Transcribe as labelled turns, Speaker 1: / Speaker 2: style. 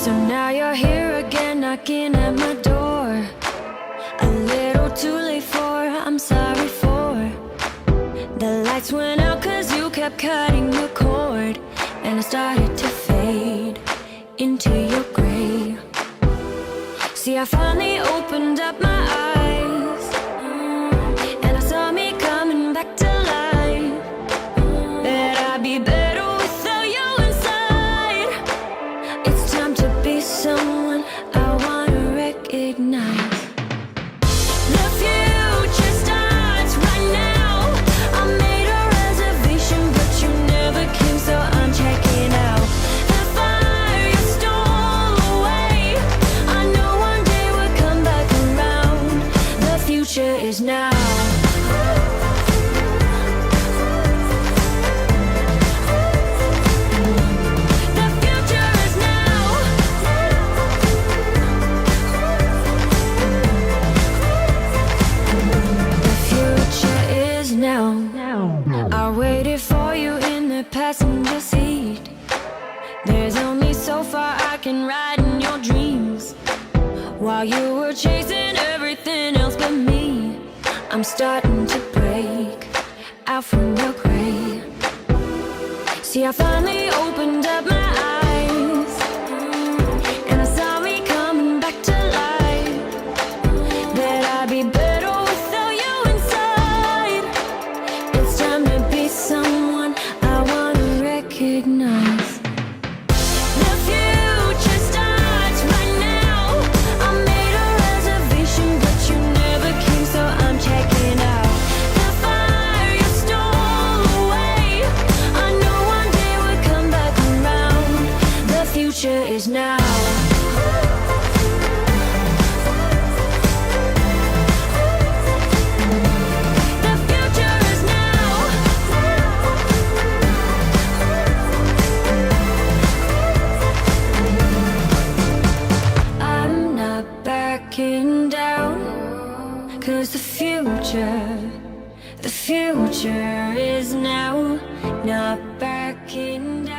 Speaker 1: So now you're here again, knocking at my door. A little too late for, I'm sorry for. The lights went out cause you kept cutting the cord, and I started to fade into your gray. See, I finally opened up my eyes, and I saw me coming back to life. That I'd be better without you inside. It's time to be someone I wanna recognize. The future starts right now. I made a reservation, but you never came, so I'm checking out. The fire you stole away, I know one day we'll come back around. The future is now. I waited for you in the passenger seat. There's only so far I can ride in your dreams. While you were chasing everything else but me, I'm starting to break out from your gray. See, I finally opened up my eyes, and I saw me coming back to life. That I'd be better without you inside. It's time to be someone I wanna recognize. The future starts right now. I made a reservation, but you never came, so I'm checking out. The fire you stole away, I know one day we'll come back around. The future is now. Down, 'cause the future is now. Not backing down.